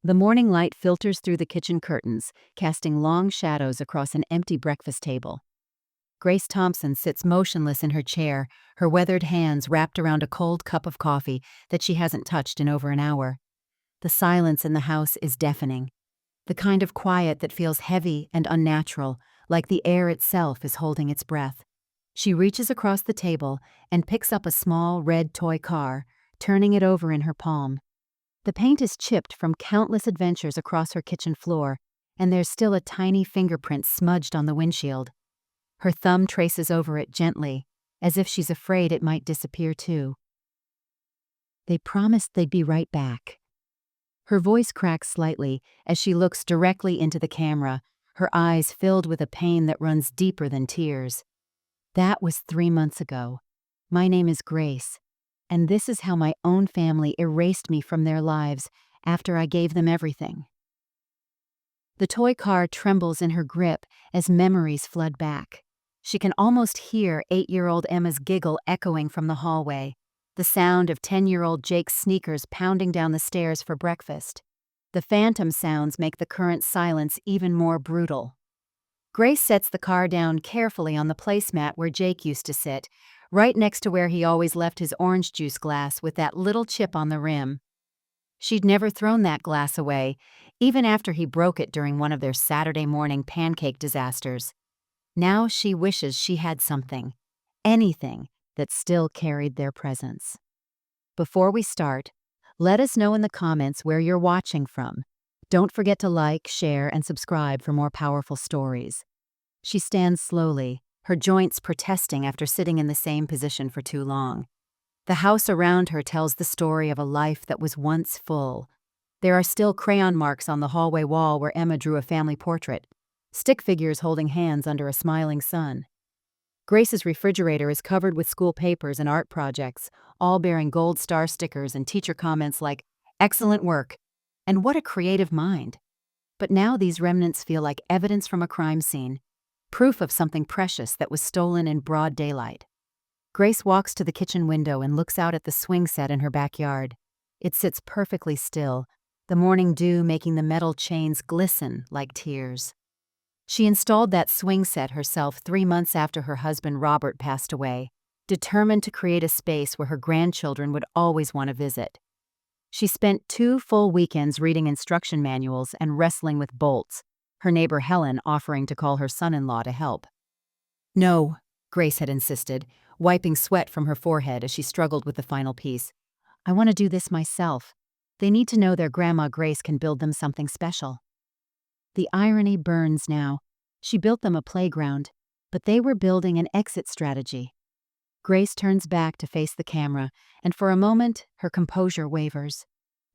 The morning light filters through the kitchen curtains, casting long shadows across an empty breakfast table. Grace Thompson sits motionless in her chair, her weathered hands wrapped around a cold cup of coffee that she hasn't touched in over an hour. The silence in the house is deafening, the kind of quiet that feels heavy and unnatural, like the air itself is holding its breath. She reaches across the table and picks up a small red toy car, turning it over in her palm. The paint is chipped from countless adventures across her kitchen floor, and there's still a tiny fingerprint smudged on the windshield. Her thumb traces over it gently, as if she's afraid it might disappear too. They promised they'd be right back. Her voice cracks slightly as she looks directly into the camera, her eyes filled with a pain that runs deeper than tears. That was 3 months ago. My name is Grace, and this is how my own family erased me from their lives after I gave them everything. The toy car trembles in her grip as memories flood back. She can almost hear 8-year-old Emma's giggle echoing from the hallway, the sound of 10-year-old Jake's sneakers pounding down the stairs for breakfast. The phantom sounds make the current silence even more brutal. Grace sets the car down carefully on the placemat where Jake used to sit, right next to where he always left his orange juice glass with that little chip on the rim. She'd never thrown that glass away, even after he broke it during one of their Saturday morning pancake disasters. Now she wishes she had something, anything, that still carried their presence. Before we start, let us know in the comments where you're watching from. Don't forget to like, share, and subscribe for more powerful stories. She stands slowly, her joints protesting after sitting in the same position for too long. The house around her tells the story of a life that was once full. There are still crayon marks on the hallway wall where Emma drew a family portrait, stick figures holding hands under a smiling sun. Grace's refrigerator is covered with school papers and art projects, all bearing gold star stickers and teacher comments like, "Excellent work," and "What a creative mind." But now these remnants feel like evidence from a crime scene, proof of something precious that was stolen in broad daylight. Grace walks to the kitchen window and looks out at the swing set in her backyard. It sits perfectly still, the morning dew making the metal chains glisten like tears. She installed that swing set herself 3 months after her husband Robert passed away, determined to create a space where her grandchildren would always want to visit. She spent 2 full weekends reading instruction manuals and wrestling with bolts, her neighbor Helen offering to call her son-in-law to help. "No," Grace had insisted, wiping sweat from her forehead as she struggled with the final piece. "I want to do this myself. They need to know their Grandma Grace can build them something special." The irony burns now. She built them a playground, but they were building an exit strategy. Grace turns back to face the camera, and for a moment, her composure wavers.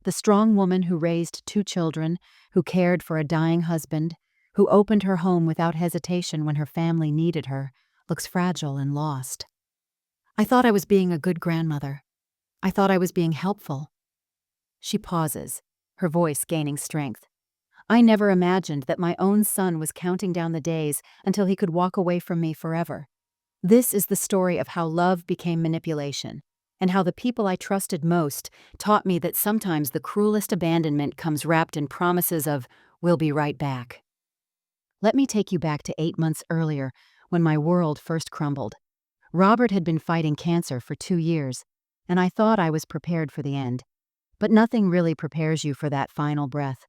The strong woman who raised 2 children, who cared for a dying husband, who opened her home without hesitation when her family needed her, looks fragile and lost. "I thought I was being a good grandmother. I thought I was being helpful." She pauses, her voice gaining strength. "I never imagined that my own son was counting down the days until he could walk away from me forever. This is the story of how love became manipulation, and how the people I trusted most taught me that sometimes the cruelest abandonment comes wrapped in promises of, 'We'll be right back.'" Let me take you back to 8 months earlier, when my world first crumbled. Robert had been fighting cancer for 2 years, and I thought I was prepared for the end. But nothing really prepares you for that final breath,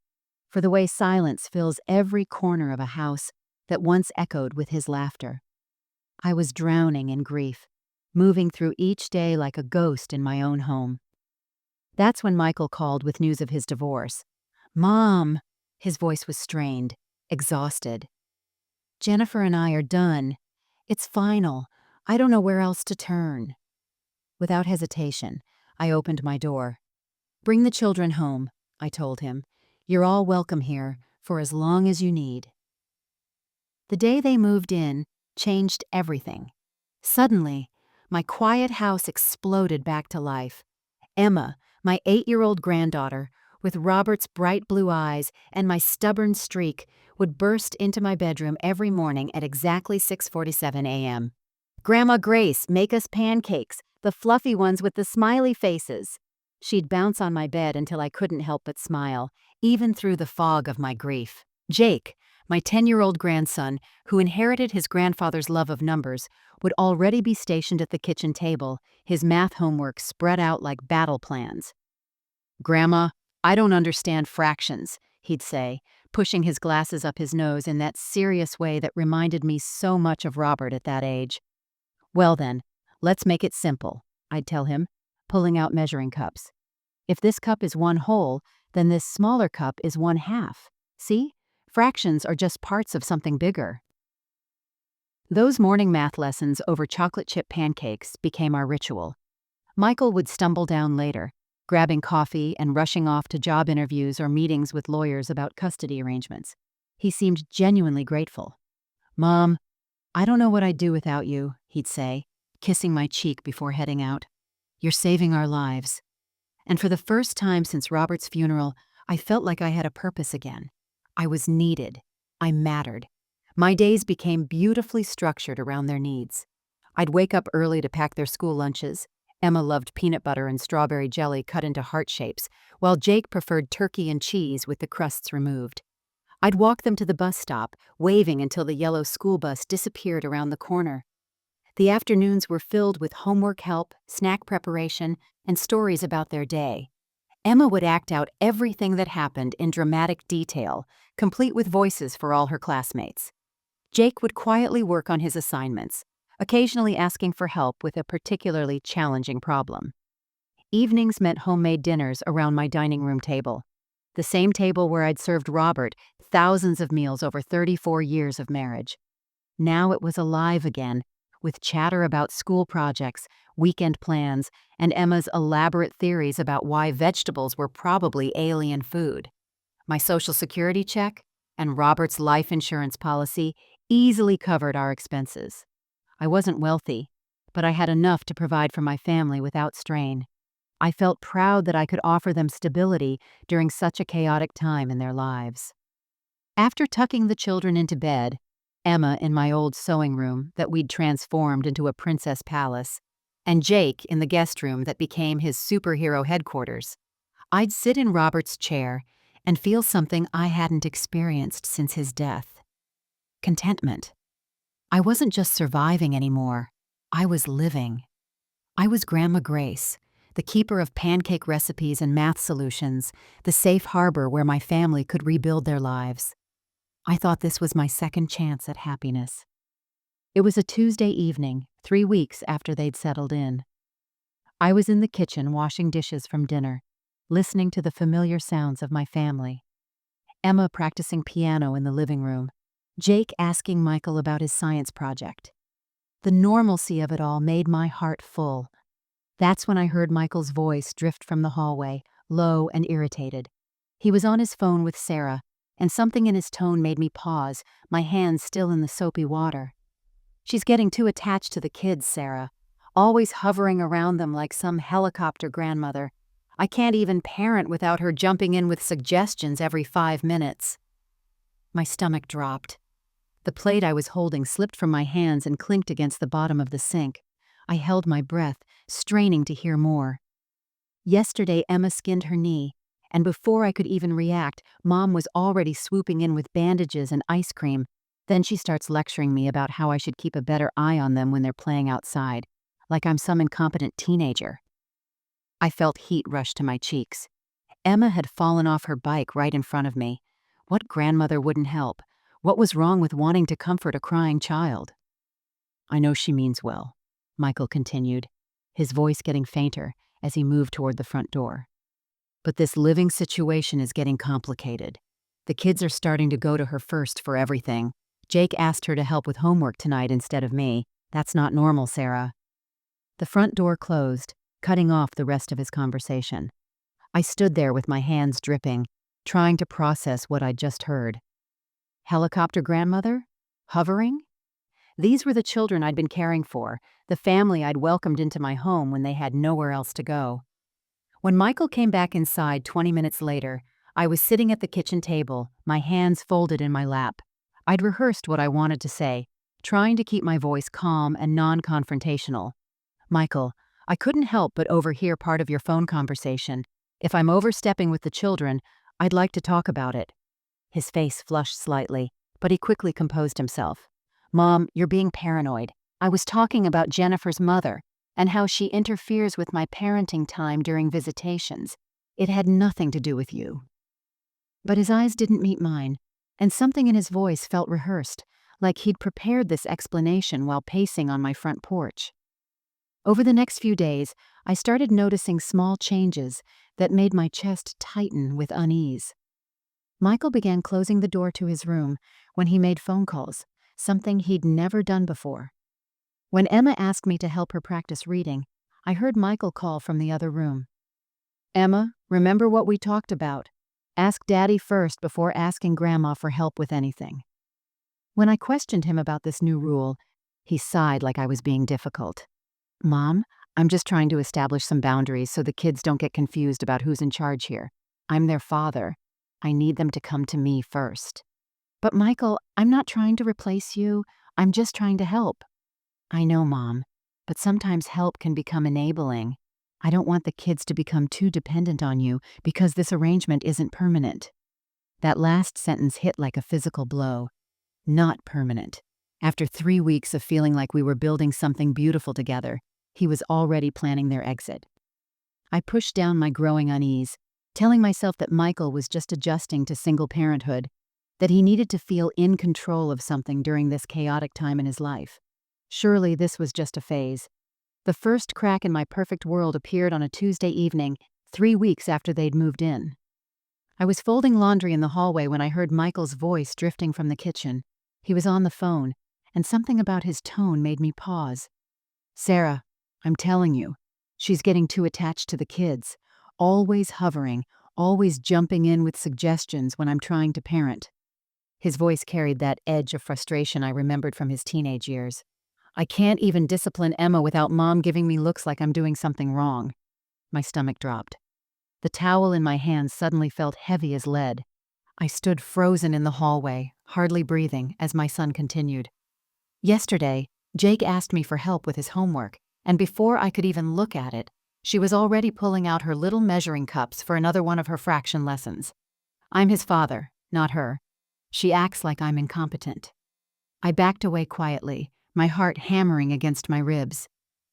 for the way silence fills every corner of a house that once echoed with his laughter. I was drowning in grief, moving through each day like a ghost in my own home. That's when Michael called with news of his divorce. "Mom!" His voice was strained, exhausted. "Jennifer and I are done. It's final. I don't know where else to turn." Without hesitation, I opened my door. "Bring the children home," I told him. "You're all welcome here for as long as you need." The day they moved in changed everything. Suddenly, my quiet house exploded back to life. Emma, my 8-year-old granddaughter, with Robert's bright blue eyes and my stubborn streak, would burst into my bedroom every morning at exactly 6:47 a.m. "Grandma Grace, make us pancakes, the fluffy ones with the smiley faces." She'd bounce on my bed until I couldn't help but smile, even through the fog of my grief. Jake, my 10-year-old grandson, who inherited his grandfather's love of numbers, would already be stationed at the kitchen table, his math homework spread out like battle plans. "Grandma, I don't understand fractions," he'd say, pushing his glasses up his nose in that serious way that reminded me so much of Robert at that age. "Well then, let's make it simple," I'd tell him, pulling out measuring cups. "If this cup is one whole, then this smaller cup is one half. See? Fractions are just parts of something bigger." Those morning math lessons over chocolate chip pancakes became our ritual. Michael would stumble down later, grabbing coffee and rushing off to job interviews or meetings with lawyers about custody arrangements. He seemed genuinely grateful. "Mom, I don't know what I'd do without you," he'd say, kissing my cheek before heading out. "You're saving our lives." And for the first time since Robert's funeral, I felt like I had a purpose again. I was needed. I mattered. My days became beautifully structured around their needs. I'd wake up early to pack their school lunches. Emma loved peanut butter and strawberry jelly cut into heart shapes, while Jake preferred turkey and cheese with the crusts removed. I'd walk them to the bus stop, waving until the yellow school bus disappeared around the corner. The afternoons were filled with homework help, snack preparation, and stories about their day. Emma would act out everything that happened in dramatic detail, complete with voices for all her classmates. Jake would quietly work on his assignments, occasionally asking for help with a particularly challenging problem. Evenings meant homemade dinners around my dining room table, the same table where I'd served Robert thousands of meals over 34 years of marriage. Now it was alive again, with chatter about school projects, weekend plans, and Emma's elaborate theories about why vegetables were probably alien food. My Social Security check and Robert's life insurance policy easily covered our expenses. I wasn't wealthy, but I had enough to provide for my family without strain. I felt proud that I could offer them stability during such a chaotic time in their lives. After tucking the children into bed, Emma in my old sewing room that we'd transformed into a princess palace, and Jake in the guest room that became his superhero headquarters, I'd sit in Robert's chair and feel something I hadn't experienced since his death. Contentment. I wasn't just surviving anymore. I was living. I was Grandma Grace, the keeper of pancake recipes and math solutions, the safe harbor where my family could rebuild their lives. I thought this was my second chance at happiness. It was a Tuesday evening, 3 weeks after they'd settled in. I was in the kitchen washing dishes from dinner, listening to the familiar sounds of my family. Emma practicing piano in the living room, Jake asking Michael about his science project. The normalcy of it all made my heart full. That's when I heard Michael's voice drift from the hallway, low and irritated. He was on his phone with Sarah, and something in his tone made me pause, my hands still in the soapy water. "She's getting too attached to the kids, Sarah, always hovering around them like some helicopter grandmother. I can't even parent without her jumping in with suggestions every 5 minutes." My stomach dropped. The plate I was holding slipped from my hands and clinked against the bottom of the sink. I held my breath, straining to hear more. Yesterday, Emma skinned her knee, and before I could even react, Mom was already swooping in with bandages and ice cream. Then she starts lecturing me about how I should keep a better eye on them when they're playing outside, like I'm some incompetent teenager. I felt heat rush to my cheeks. Emma had fallen off her bike right in front of me. What grandmother wouldn't help? What was wrong with wanting to comfort a crying child? "I know she means well," Michael continued, his voice getting fainter as he moved toward the front door. "But this living situation is getting complicated. The kids are starting to go to her first for everything. Jake asked her to help with homework tonight instead of me. That's not normal, Sarah." The front door closed, cutting off the rest of his conversation. I stood there with my hands dripping, trying to process what I'd just heard. Helicopter grandmother? Hovering? These were the children I'd been caring for, the family I'd welcomed into my home when they had nowhere else to go. When Michael came back inside 20 minutes later, I was sitting at the kitchen table, my hands folded in my lap. I'd rehearsed what I wanted to say, trying to keep my voice calm and non-confrontational. "Michael, I couldn't help but overhear part of your phone conversation. If I'm overstepping with the children, I'd like to talk about it." His face flushed slightly, but he quickly composed himself. "Mom, you're being paranoid. I was talking about Jennifer's mother and how she interferes with my parenting time during visitations. It had nothing to do with you." But his eyes didn't meet mine, and something in his voice felt rehearsed, like he'd prepared this explanation while pacing on my front porch. Over the next few days, I started noticing small changes that made my chest tighten with unease. Michael began closing the door to his room when he made phone calls, something he'd never done before. When Emma asked me to help her practice reading, I heard Michael call from the other room. "Emma, remember what we talked about. Ask Daddy first before asking Grandma for help with anything." When I questioned him about this new rule, he sighed like I was being difficult. "Mom, I'm just trying to establish some boundaries so the kids don't get confused about who's in charge here. I'm their father. I need them to come to me first." "But Michael, I'm not trying to replace you. I'm just trying to help." "I know, Mom, but sometimes help can become enabling. I don't want the kids to become too dependent on you because this arrangement isn't permanent." That last sentence hit like a physical blow. Not permanent. After 3 weeks of feeling like we were building something beautiful together, he was already planning their exit. I pushed down my growing unease, telling myself that Michael was just adjusting to single parenthood, that he needed to feel in control of something during this chaotic time in his life. Surely this was just a phase. The first crack in my perfect world appeared on a Tuesday evening, 3 weeks after they'd moved in. I was folding laundry in the hallway when I heard Michael's voice drifting from the kitchen. He was on the phone, and something about his tone made me pause. "Sarah, I'm telling you, she's getting too attached to the kids, always hovering, always jumping in with suggestions when I'm trying to parent." His voice carried that edge of frustration I remembered from his teenage years. "I can't even discipline Emma without Mom giving me looks like I'm doing something wrong." My stomach dropped. The towel in my hands suddenly felt heavy as lead. I stood frozen in the hallway, hardly breathing, as my son continued. "Yesterday, Jake asked me for help with his homework, and before I could even look at it, she was already pulling out her little measuring cups for another one of her fraction lessons. I'm his father, not her. She acts like I'm incompetent." I backed away quietly, my heart hammering against my ribs.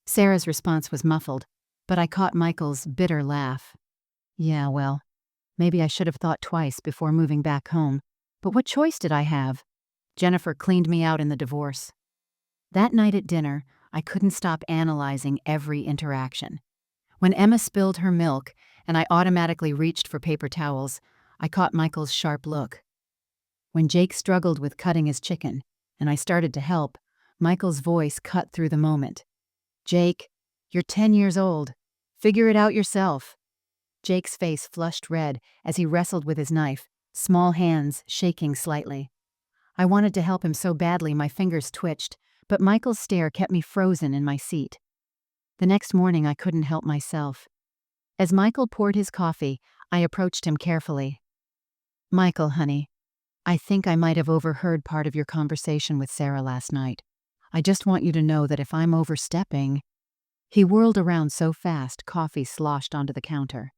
Sarah's response was muffled, but I caught Michael's bitter laugh. "Yeah, well, maybe I should have thought twice before moving back home, but what choice did I have? Jennifer cleaned me out in the divorce." That night at dinner, I couldn't stop analyzing every interaction. When Emma spilled her milk and I automatically reached for paper towels, I caught Michael's sharp look. When Jake struggled with cutting his chicken and I started to help, Michael's voice cut through the moment. "Jake, you're 10 years old. Figure it out yourself." Jake's face flushed red as he wrestled with his knife, small hands shaking slightly. I wanted to help him so badly my fingers twitched, but Michael's stare kept me frozen in my seat. The next morning I couldn't help myself. As Michael poured his coffee, I approached him carefully. "Michael, honey, I think I might have overheard part of your conversation with Sarah last night. I just want you to know that if I'm overstepping—" He whirled around so fast, coffee sloshed onto the counter.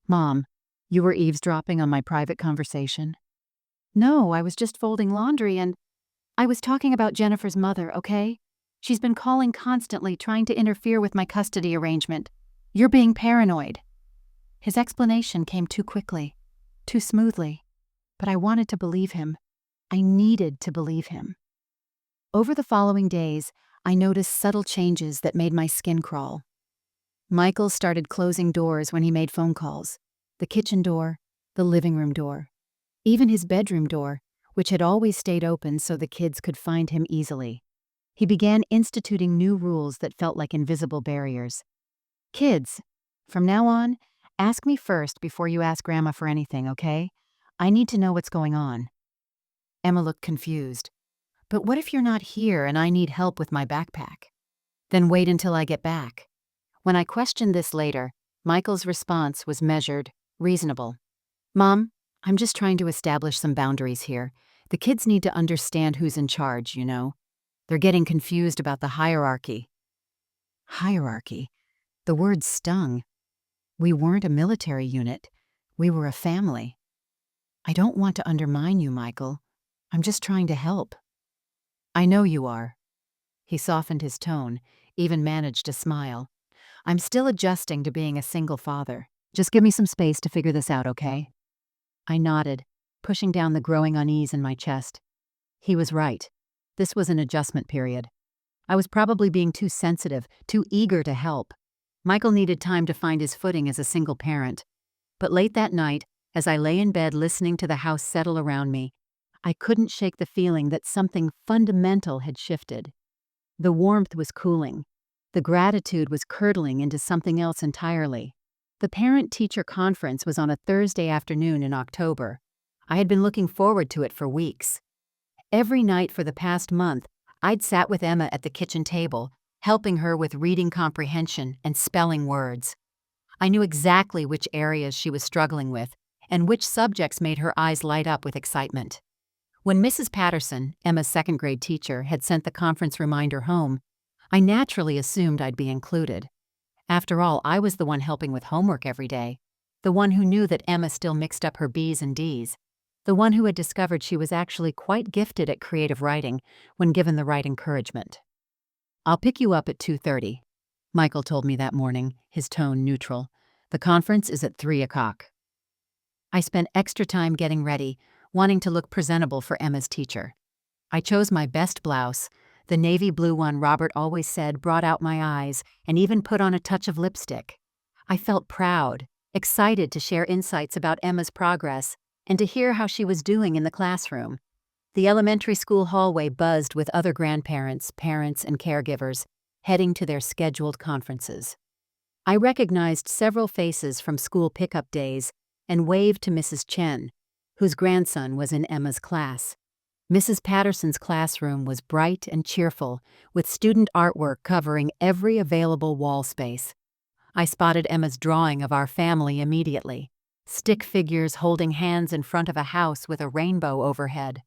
"Mom, you were eavesdropping on my private conversation?" "No, I was just folding laundry and I was talking about Jennifer's mother, okay? She's been calling constantly, trying to interfere with my custody arrangement. You're being paranoid." His explanation came too quickly, too smoothly, but I wanted to believe him. I needed to believe him. Over the following days, I noticed subtle changes that made my skin crawl. Michael started closing doors when he made phone calls. The kitchen door, the living room door, even his bedroom door, which had always stayed open so the kids could find him easily. He began instituting new rules that felt like invisible barriers. "Kids, from now on, ask me first before you ask Grandma for anything, okay? I need to know what's going on." Emma looked confused. "But what if you're not here and I need help with my backpack?" "Then wait until I get back." When I questioned this later, Michael's response was measured, reasonable. "Mom, I'm just trying to establish some boundaries here. The kids need to understand who's in charge, you know. They're getting confused about the hierarchy." Hierarchy? The words stung. We weren't a military unit. We were a family. I don't want to undermine you, Michael. I'm just trying to help. I know you are. He softened his tone, even managed to smile. I'm still adjusting to being a single father. Just give me some space to figure this out, okay? I nodded, pushing down the growing unease in my chest. He was right. This was an adjustment period. I was probably being too sensitive, too eager to help. Michael needed time to find his footing as a single parent. But late that night, as I lay in bed listening to the house settle around me, I couldn't shake the feeling that something fundamental had shifted. The warmth was cooling. The gratitude was curdling into something else entirely. The parent-teacher conference was on a Thursday afternoon in October. I had been looking forward to it for weeks. Every night for the past month, I'd sat with Emma at the kitchen table, helping her with reading comprehension and spelling words. I knew exactly which areas she was struggling with and which subjects made her eyes light up with excitement. When Mrs. Patterson, Emma's second-grade teacher, had sent the conference reminder home, I naturally assumed I'd be included. After all, I was the one helping with homework every day, the one who knew that Emma still mixed up her B's and D's, the one who had discovered she was actually quite gifted at creative writing when given the right encouragement. I'll pick you up at 2:30, Michael told me that morning, his tone neutral. The conference is at 3 o'clock. I spent extra time getting ready, wanting to look presentable for Emma's teacher. I chose my best blouse, the navy blue one Robert always said brought out my eyes, and even put on a touch of lipstick. I felt proud, excited to share insights about Emma's progress and to hear how she was doing in the classroom. The elementary school hallway buzzed with other grandparents, parents, and caregivers, heading to their scheduled conferences. I recognized several faces from school pickup days and waved to Mrs. Chen, whose grandson was in Emma's class. Mrs. Patterson's classroom was bright and cheerful, with student artwork covering every available wall space. I spotted Emma's drawing of our family immediately, stick figures holding hands in front of a house with a rainbow overhead.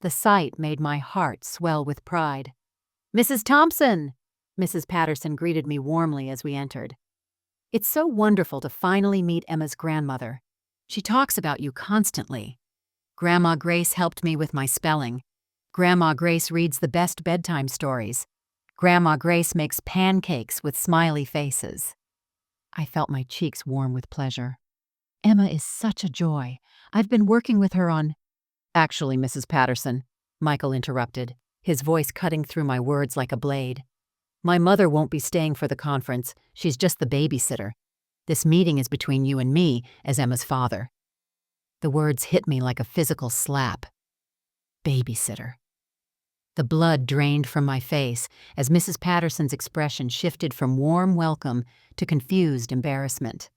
The sight made my heart swell with pride. "Mrs. Thompson!" Mrs. Patterson greeted me warmly as we entered. "It's so wonderful to finally meet Emma's grandmother. She talks about you constantly. Grandma Grace helped me with my spelling. Grandma Grace reads the best bedtime stories. Grandma Grace makes pancakes with smiley faces." I felt my cheeks warm with pleasure. Emma is such a joy. I've been working with her on— "Actually, Mrs. Patterson," Michael interrupted, his voice cutting through my words like a blade. "My mother won't be staying for the conference. She's just the babysitter. This meeting is between you and me as Emma's father." The words hit me like a physical slap. Babysitter. The blood drained from my face as Mrs. Patterson's expression shifted from warm welcome to confused embarrassment.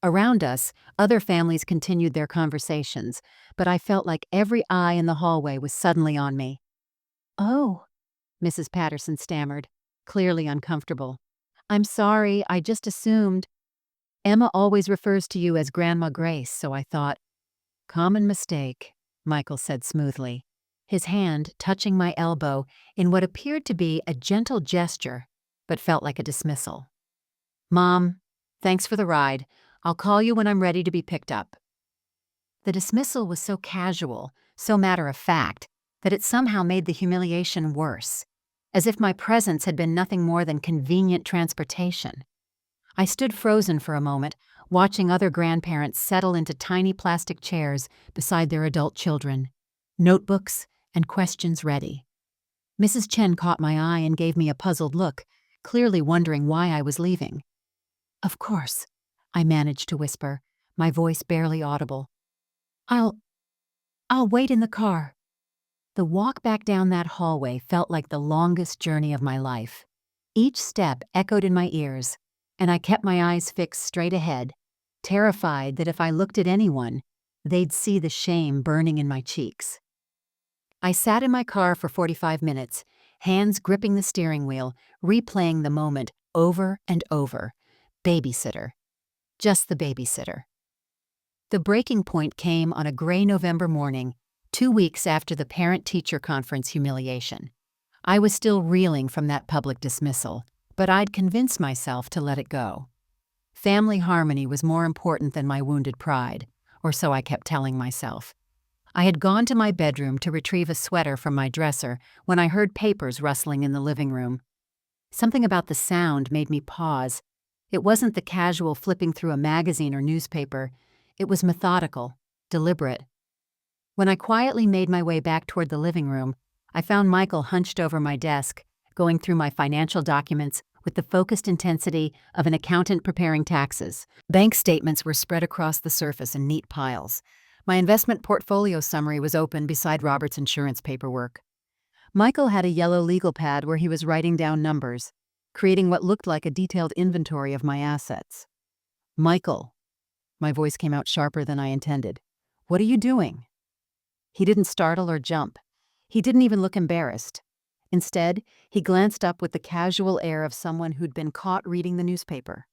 Around us, other families continued their conversations, but I felt like every eye in the hallway was suddenly on me. "Oh," Mrs. Patterson stammered, clearly uncomfortable. "I'm sorry, I just assumed. Emma always refers to you as Grandma Grace, so I thought—" "Common mistake," Michael said smoothly, his hand touching my elbow in what appeared to be a gentle gesture, but felt like a dismissal. "Mom, thanks for the ride. I'll call you when I'm ready to be picked up." The dismissal was so casual, so matter-of-fact, that it somehow made the humiliation worse, as if my presence had been nothing more than convenient transportation. I stood frozen for a moment, watching other grandparents settle into tiny plastic chairs beside their adult children, notebooks and questions ready. Mrs. Chen caught my eye and gave me a puzzled look, clearly wondering why I was leaving. "Of course," I managed to whisper, my voice barely audible. I'll wait in the car." The walk back down that hallway felt like the longest journey of my life. Each step echoed in my ears, and I kept my eyes fixed straight ahead, terrified that if I looked at anyone, they'd see the shame burning in my cheeks. I sat in my car for 45 minutes, hands gripping the steering wheel, replaying the moment over and over. Babysitter. Just the babysitter. The breaking point came on a gray November morning, 2 weeks after the parent-teacher conference humiliation. I was still reeling from that public dismissal, but I'd convinced myself to let it go. Family harmony was more important than my wounded pride, or so I kept telling myself. I had gone to my bedroom to retrieve a sweater from my dresser when I heard papers rustling in the living room. Something about the sound made me pause. It wasn't the casual flipping through a magazine or newspaper. It was methodical, deliberate. When I quietly made my way back toward the living room, I found Michael hunched over my desk, going through my financial documents with the focused intensity of an accountant preparing taxes. Bank statements were spread across the surface in neat piles. My investment portfolio summary was open beside Robert's insurance paperwork. Michael had a yellow legal pad where he was writing down numbers, creating what looked like a detailed inventory of my assets. "Michael," my voice came out sharper than I intended. "What are you doing?" He didn't startle or jump. He didn't even look embarrassed. Instead, he glanced up with the casual air of someone who'd been caught reading the newspaper.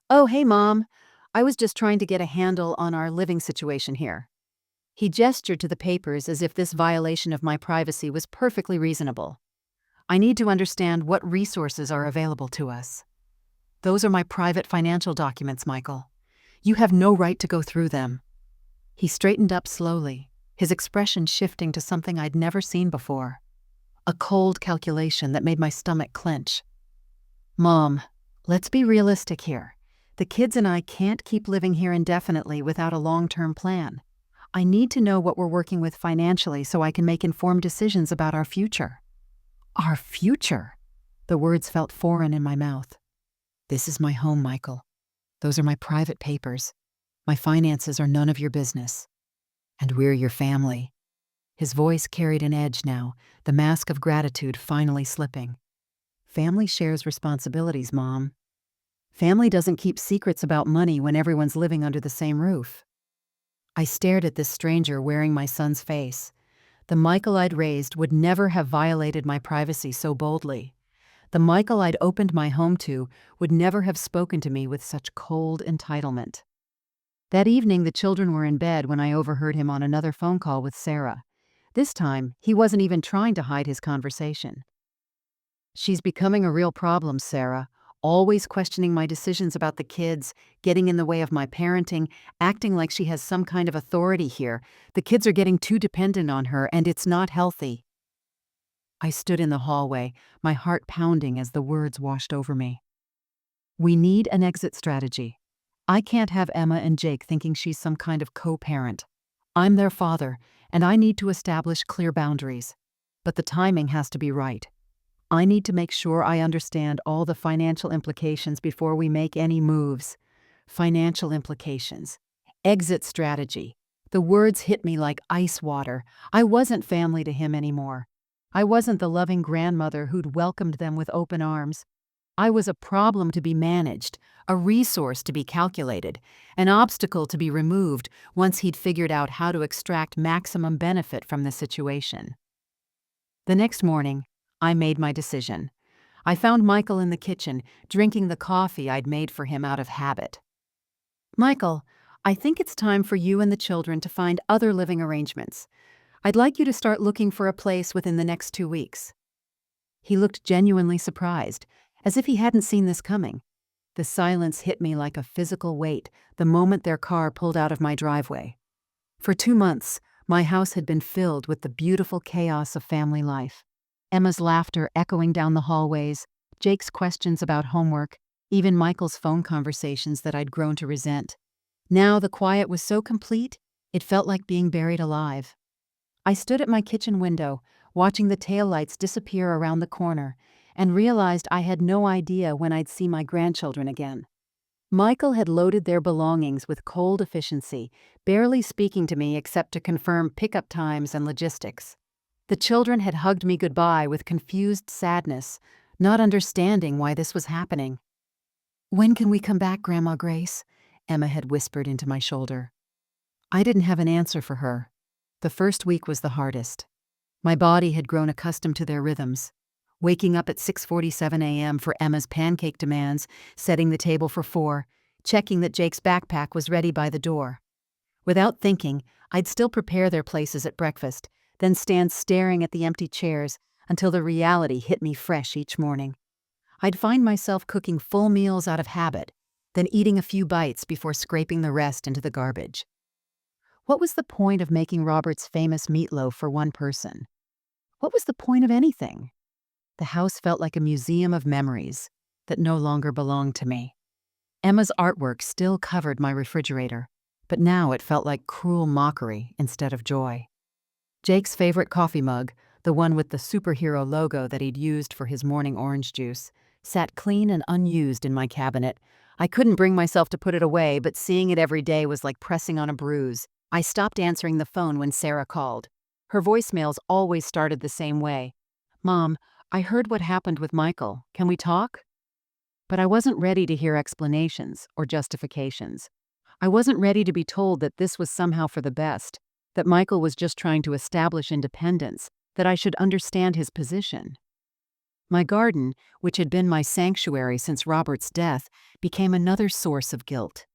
"Oh, hey, Mom. I was just trying to get a handle on our living situation here." He gestured to the papers as if this violation of my privacy was perfectly reasonable. "I need to understand what resources are available to us." "Those are my private financial documents, Michael. You have no right to go through them." He straightened up slowly, his expression shifting to something I'd never seen before. A cold calculation that made my stomach clench. "Mom, let's be realistic here. The kids and I can't keep living here indefinitely without a long-term plan. I need to know what we're working with financially so I can make informed decisions about our future." "Our future?" The words felt foreign in my mouth. "This is my home, Michael. Those are my private papers. My finances are none of your business. And we're your family." His voice carried an edge now, the mask of gratitude finally slipping. "Family shares responsibilities, Mom. Family doesn't keep secrets about money when everyone's living under the same roof." I stared at this stranger wearing my son's face. The Michael I'd raised would never have violated my privacy so boldly. The Michael I'd opened my home to would never have spoken to me with such cold entitlement. That evening, the children were in bed when I overheard him on another phone call with Sarah. This time, he wasn't even trying to hide his conversation. "She's becoming a real problem, Sarah. Always questioning my decisions about the kids, getting in the way of my parenting, acting like she has some kind of authority here. The kids are getting too dependent on her, and it's not healthy." I stood in the hallway, my heart pounding as the words washed over me. "We need an exit strategy. I can't have Emma and Jake thinking she's some kind of co-parent. I'm their father, and I need to establish clear boundaries. But the timing has to be right. I need to make sure I understand all the financial implications before we make any moves." Financial implications. Exit strategy. The words hit me like ice water. I wasn't family to him anymore. I wasn't the loving grandmother who'd welcomed them with open arms. I was a problem to be managed, a resource to be calculated, an obstacle to be removed once he'd figured out how to extract maximum benefit from the situation. The next morning, I made my decision. I found Michael in the kitchen, drinking the coffee I'd made for him out of habit. "Michael, I think it's time for you and the children to find other living arrangements. I'd like you to start looking for a place within the next 2 weeks." He looked genuinely surprised, as if he hadn't seen this coming. The silence hit me like a physical weight the moment their car pulled out of my driveway. For 2 months, my house had been filled with the beautiful chaos of family life. Emma's laughter echoing down the hallways, Jake's questions about homework, even Michael's phone conversations that I'd grown to resent. Now the quiet was so complete, it felt like being buried alive. I stood at my kitchen window, watching the taillights disappear around the corner, and realized I had no idea when I'd see my grandchildren again. Michael had loaded their belongings with cold efficiency, barely speaking to me except to confirm pickup times and logistics. The children had hugged me goodbye with confused sadness, not understanding why this was happening. "When can we come back, Grandma Grace?" Emma had whispered into my shoulder. I didn't have an answer for her. The first week was the hardest. My body had grown accustomed to their rhythms. Waking up at 6:47 a.m. for Emma's pancake demands, setting the table for 4, checking that Jake's backpack was ready by the door. Without thinking, I'd still prepare their places at breakfast, then stand staring at the empty chairs until the reality hit me fresh each morning. I'd find myself cooking full meals out of habit, then eating a few bites before scraping the rest into the garbage. What was the point of making Robert's famous meatloaf for one person? What was the point of anything? The house felt like a museum of memories that no longer belonged to me. Emma's artwork still covered my refrigerator, but now it felt like cruel mockery instead of joy. Jake's favorite coffee mug, the one with the superhero logo that he'd used for his morning orange juice, sat clean and unused in my cabinet. I couldn't bring myself to put it away, but seeing it every day was like pressing on a bruise. I stopped answering the phone when Sarah called. Her voicemails always started the same way. "Mom, I heard what happened with Michael. Can we talk?" But I wasn't ready to hear explanations or justifications. I wasn't ready to be told that this was somehow for the best, that Michael was just trying to establish independence, that I should understand his position. My garden, which had been my sanctuary since Robert's death, became another source of guilt.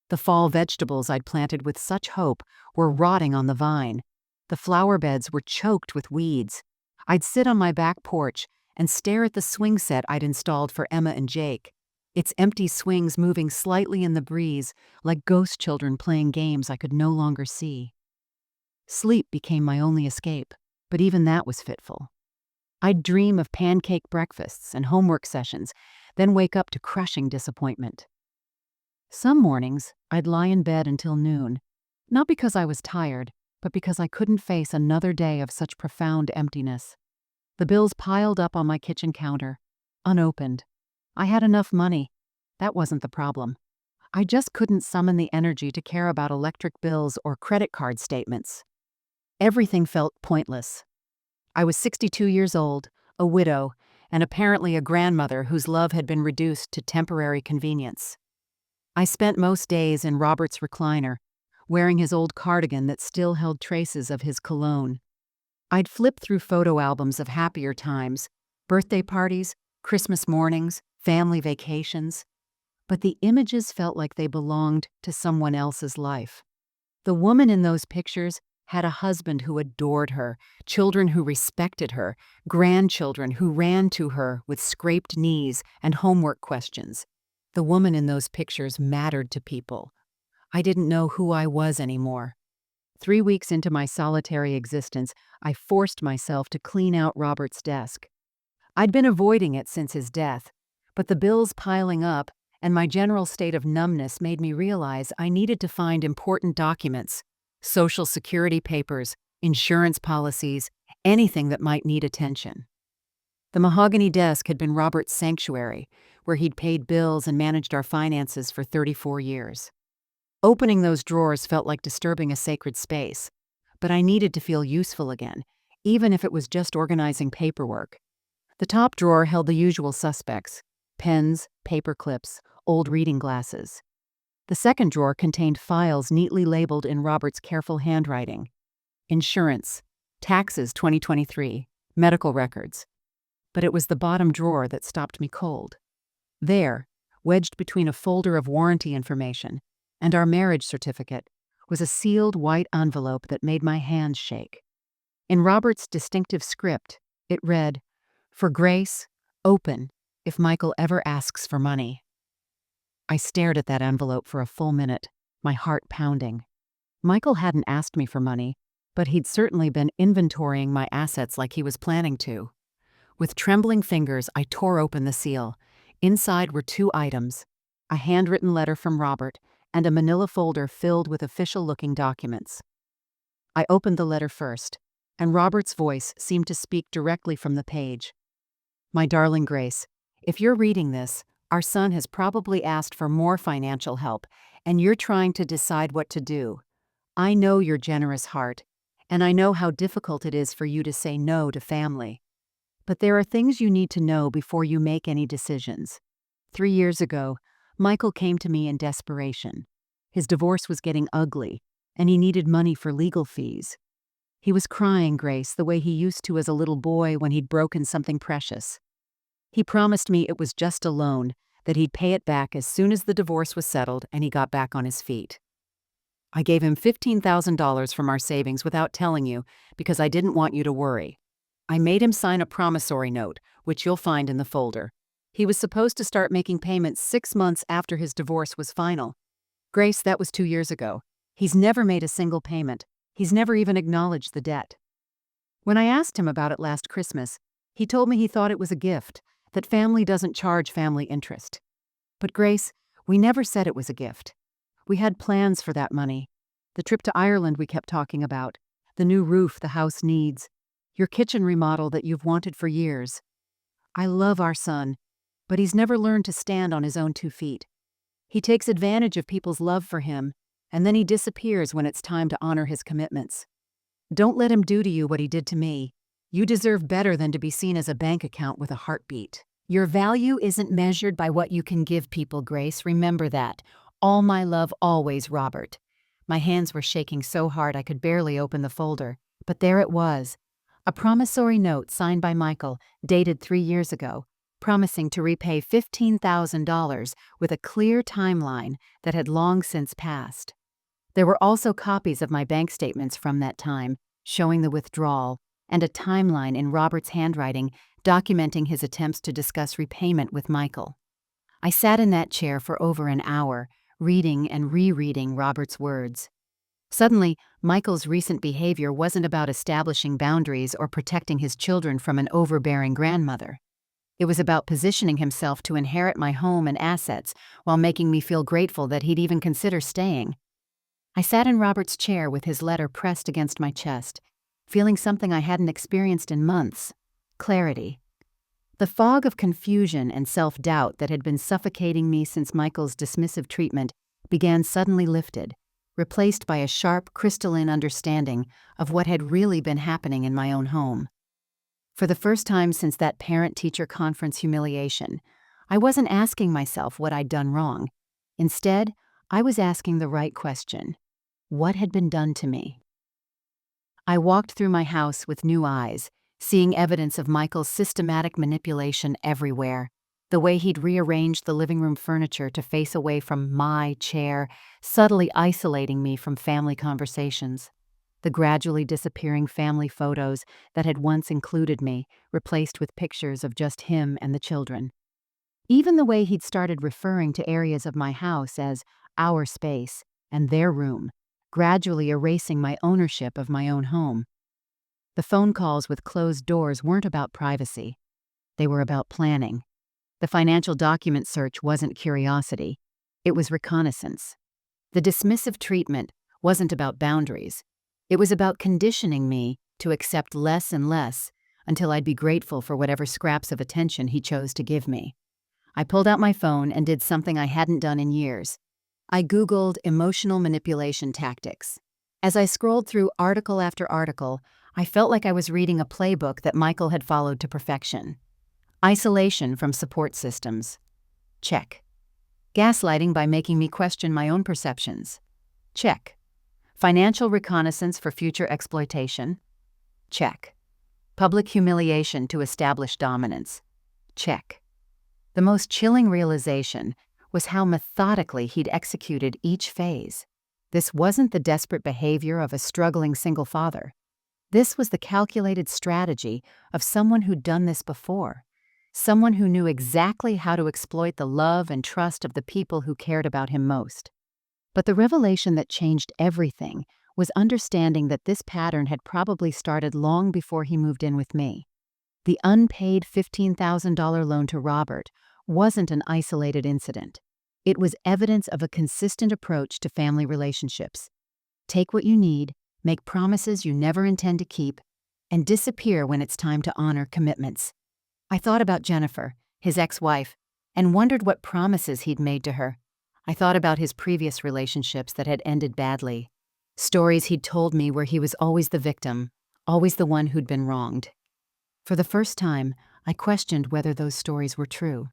The fall vegetables I'd planted with such hope were rotting on the vine. The flower beds were choked with weeds. I'd sit on my back porch and stare at the swing set I'd installed for Emma and Jake, its empty swings moving slightly in the breeze like ghost children playing games I could no longer see. Sleep became my only escape, but even that was fitful. I'd dream of pancake breakfasts and homework sessions, then wake up to crushing disappointment. Some mornings, I'd lie in bed until noon, not because I was tired, but because I couldn't face another day of such profound emptiness. The bills piled up on my kitchen counter, unopened. I had enough money. That wasn't the problem. I just couldn't summon the energy to care about electric bills or credit card statements. Everything felt pointless. I was 62 years old, a widow, and apparently a grandmother whose love had been reduced to temporary convenience. I spent most days in Robert's recliner, wearing his old cardigan that still held traces of his cologne. I'd flip through photo albums of happier times, birthday parties, Christmas mornings, family vacations, but the images felt like they belonged to someone else's life. The woman in those pictures had a husband who adored her, children who respected her, grandchildren who ran to her with scraped knees and homework questions. The woman in those pictures mattered to people. I didn't know who I was anymore. 3 weeks into my solitary existence, I forced myself to clean out Robert's desk. I'd been avoiding it since his death, but the bills piling up and my general state of numbness made me realize I needed to find important documents, Social Security papers, insurance policies, anything that might need attention. The mahogany desk had been Robert's sanctuary, where he'd paid bills and managed our finances for 34 years. Opening those drawers felt like disturbing a sacred space, but I needed to feel useful again, even if it was just organizing paperwork. The top drawer held the usual suspects: pens, paper clips, old reading glasses. The second drawer contained files neatly labeled in Robert's careful handwriting: insurance, taxes 2023, medical records. But it was the bottom drawer that stopped me cold. There, wedged between a folder of warranty information and our marriage certificate, was a sealed white envelope that made my hands shake. In Robert's distinctive script, it read, "For Grace, open, if Michael ever asks for money." I stared at that envelope for a full minute, my heart pounding. Michael hadn't asked me for money, but he'd certainly been inventorying my assets like he was planning to. With trembling fingers, I tore open the seal. Inside were 2 items: a handwritten letter from Robert and a manila folder filled with official-looking documents. I opened the letter first, and Robert's voice seemed to speak directly from the page. "My darling Grace, if you're reading this, our son has probably asked for more financial help, and you're trying to decide what to do. I know your generous heart, and I know how difficult it is for you to say no to family. But there are things you need to know before you make any decisions. 3 years ago, Michael came to me in desperation. His divorce was getting ugly, and he needed money for legal fees. He was crying, Grace, the way he used to as a little boy when he'd broken something precious. He promised me it was just a loan, that he'd pay it back as soon as the divorce was settled and he got back on his feet. I gave him $15,000 from our savings without telling you because I didn't want you to worry. I made him sign a promissory note, which you'll find in the folder. He was supposed to start making payments 6 months after his divorce was final. Grace, that was 2 years ago. He's never made a single payment. He's never even acknowledged the debt. When I asked him about it last Christmas, he told me he thought it was a gift, that family doesn't charge family interest. But Grace, we never said it was a gift. We had plans for that money. The trip to Ireland we kept talking about, the new roof the house needs, your kitchen remodel that you've wanted for years. I love our son, but he's never learned to stand on his own 2 feet. He takes advantage of people's love for him, and then he disappears when it's time to honor his commitments. Don't let him do to you what he did to me. You deserve better than to be seen as a bank account with a heartbeat. Your value isn't measured by what you can give people, Grace. Remember that. All my love always, Robert. My hands were shaking so hard I could barely open the folder, but there it was. A promissory note signed by Michael, dated 3 years ago, promising to repay $15,000 with a clear timeline that had long since passed. There were also copies of my bank statements from that time, showing the withdrawal, and a timeline in Robert's handwriting documenting his attempts to discuss repayment with Michael. I sat in that chair for over an hour, reading and rereading Robert's words. Suddenly, Michael's recent behavior wasn't about establishing boundaries or protecting his children from an overbearing grandmother. It was about positioning himself to inherit my home and assets while making me feel grateful that he'd even consider staying. I sat in Robert's chair with his letter pressed against my chest, feeling something I hadn't experienced in months: clarity. The fog of confusion and self-doubt that had been suffocating me since Michael's dismissive treatment began suddenly lifted, replaced by a sharp, crystalline understanding of what had really been happening in my own home. For the first time since that parent-teacher conference humiliation, I wasn't asking myself what I'd done wrong. Instead, I was asking the right question: what had been done to me? I walked through my house with new eyes, seeing evidence of Michael's systematic manipulation everywhere. The way he'd rearranged the living room furniture to face away from my chair, subtly isolating me from family conversations. The gradually disappearing family photos that had once included me, replaced with pictures of just him and the children. Even the way he'd started referring to areas of my house as our space and their room, gradually erasing my ownership of my own home. The phone calls with closed doors weren't about privacy. They were about planning. The financial document search wasn't curiosity. It was reconnaissance. The dismissive treatment wasn't about boundaries. It was about conditioning me to accept less and less until I'd be grateful for whatever scraps of attention he chose to give me. I pulled out my phone and did something I hadn't done in years. I Googled emotional manipulation tactics. As I scrolled through article after article, I felt like I was reading a playbook that Michael had followed to perfection. Isolation from support systems. Check. Gaslighting by making me question my own perceptions. Check. Financial reconnaissance for future exploitation. Check. Public humiliation to establish dominance. Check. The most chilling realization was how methodically he'd executed each phase. This wasn't the desperate behavior of a struggling single father. This was the calculated strategy of someone who'd done this before. Someone who knew exactly how to exploit the love and trust of the people who cared about him most. But the revelation that changed everything was understanding that this pattern had probably started long before he moved in with me. The unpaid $15,000 loan to Robert wasn't an isolated incident. It was evidence of a consistent approach to family relationships. Take what you need, make promises you never intend to keep, and disappear when it's time to honor commitments. I thought about Jennifer, his ex-wife, and wondered what promises he'd made to her. I thought about his previous relationships that had ended badly. Stories he'd told me where he was always the victim, always the one who'd been wronged. For the first time, I questioned whether those stories were true.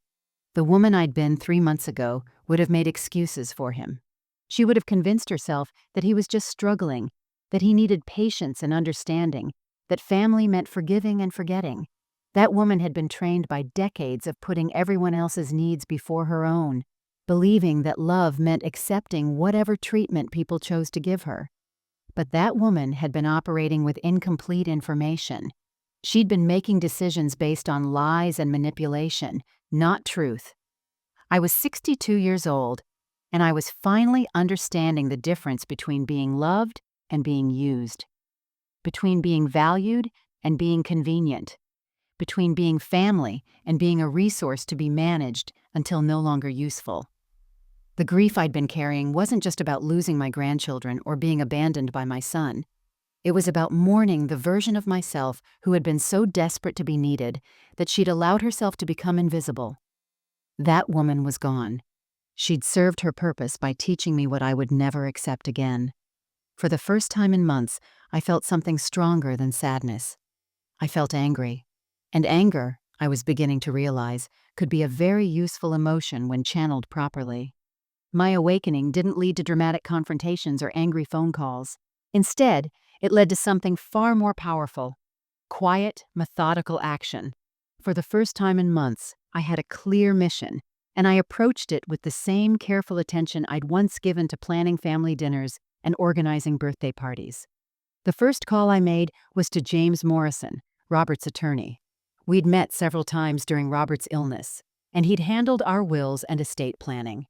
The woman I'd been 3 months ago would have made excuses for him. She would have convinced herself that he was just struggling, that he needed patience and understanding, that family meant forgiving and forgetting. That woman had been trained by decades of putting everyone else's needs before her own, believing that love meant accepting whatever treatment people chose to give her. But that woman had been operating with incomplete information. She'd been making decisions based on lies and manipulation, not truth. I was 62 years old, and I was finally understanding the difference between being loved and being used, between being valued and being convenient, between being family and being a resource to be managed until no longer useful. The grief I'd been carrying wasn't just about losing my grandchildren or being abandoned by my son. It was about mourning the version of myself who had been so desperate to be needed that she'd allowed herself to become invisible. That woman was gone. She'd served her purpose by teaching me what I would never accept again. For the first time in months, I felt something stronger than sadness. I felt angry. And anger, I was beginning to realize, could be a very useful emotion when channeled properly. My awakening didn't lead to dramatic confrontations or angry phone calls. Instead, it led to something far more powerful: quiet, methodical action. For the first time in months, I had a clear mission, and I approached it with the same careful attention I'd once given to planning family dinners and organizing birthday parties. The first call I made was to James Morrison, Robert's attorney. We'd met several times during Robert's illness, and he'd handled our wills and estate planning.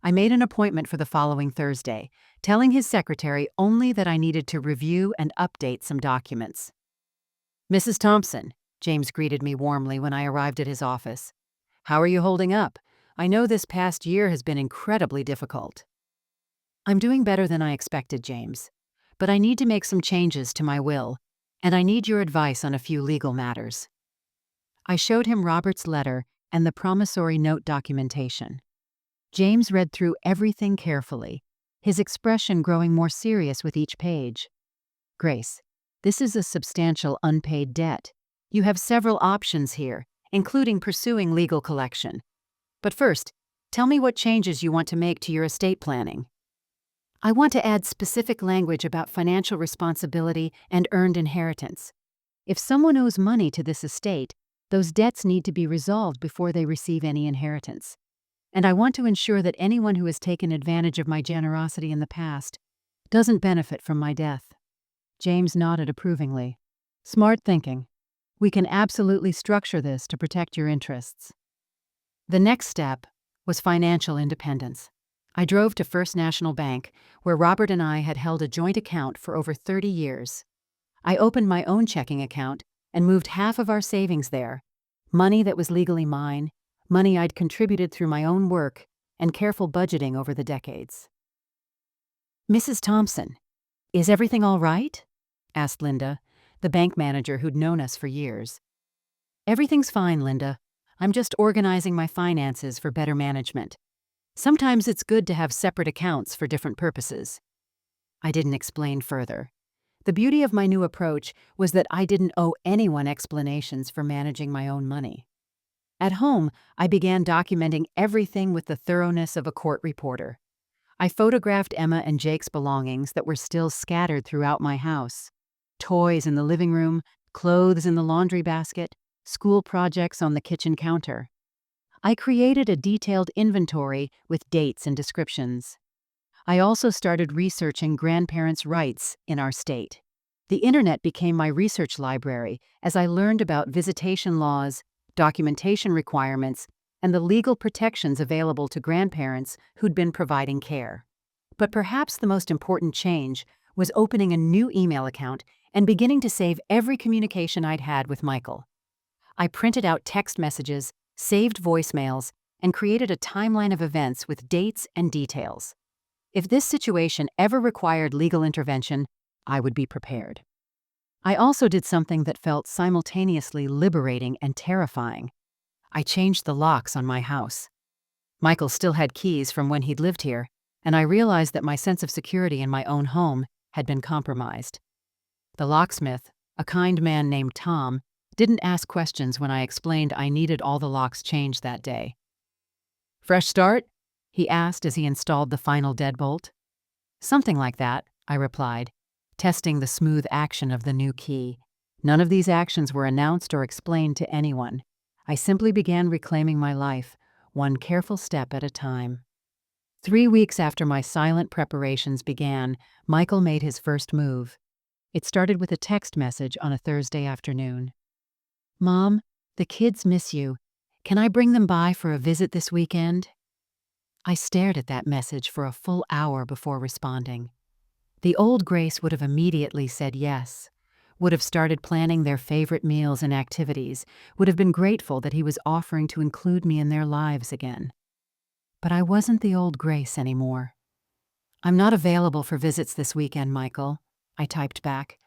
I made an appointment for the following Thursday, telling his secretary only that I needed to review and update some documents. "Mrs. Thompson," James greeted me warmly when I arrived at his office. "How are you holding up? I know this past year has been incredibly difficult." "I'm doing better than I expected, James. But I need to make some changes to my will, and I need your advice on a few legal matters." I showed him Robert's letter and the promissory note documentation. James read through everything carefully, his expression growing more serious with each page. "Grace, this is a substantial unpaid debt. You have several options here, including pursuing legal collection. But first, tell me what changes you want to make to your estate planning." "I want to add specific language about financial responsibility and earned inheritance. If someone owes money to this estate, those debts need to be resolved before they receive any inheritance. And I want to ensure that anyone who has taken advantage of my generosity in the past doesn't benefit from my death." James nodded approvingly. "Smart thinking. We can absolutely structure this to protect your interests." The next step was financial independence. I drove to First National Bank, where Robert and I had held a joint account for over 30 years. I opened my own checking account and moved half of our savings there, money that was legally mine, money I'd contributed through my own work, and careful budgeting over the decades. "Mrs. Thompson, is everything all right?" asked Linda, the bank manager who'd known us for years. "Everything's fine, Linda. I'm just organizing my finances for better management. Sometimes it's good to have separate accounts for different purposes." I didn't explain further. The beauty of my new approach was that I didn't owe anyone explanations for managing my own money. At home, I began documenting everything with the thoroughness of a court reporter. I photographed Emma and Jake's belongings that were still scattered throughout my house: toys in the living room, clothes in the laundry basket, school projects on the kitchen counter. I created a detailed inventory with dates and descriptions. I also started researching grandparents' rights in our state. The internet became my research library as I learned about visitation laws, documentation requirements, and the legal protections available to grandparents who'd been providing care. But perhaps the most important change was opening a new email account and beginning to save every communication I'd had with Michael. I printed out text messages, saved voicemails, and created a timeline of events with dates and details. If this situation ever required legal intervention, I would be prepared. I also did something that felt simultaneously liberating and terrifying. I changed the locks on my house. Michael still had keys from when he'd lived here, and I realized that my sense of security in my own home had been compromised. The locksmith, a kind man named Tom, didn't ask questions when I explained I needed all the locks changed that day. "Fresh start?" he asked as he installed the final deadbolt. "Something like that," I replied, testing the smooth action of the new key. None of these actions were announced or explained to anyone. I simply began reclaiming my life, one careful step at a time. 3 weeks after my silent preparations began, Michael made his first move. It started with a text message on a Thursday afternoon. "Mom, the kids miss you. Can I bring them by for a visit this weekend?" I stared at that message for a full hour before responding. The old Grace would have immediately said yes, would have started planning their favorite meals and activities, would have been grateful that he was offering to include me in their lives again. But I wasn't the old Grace anymore. "I'm not available for visits this weekend, Michael," I typed back.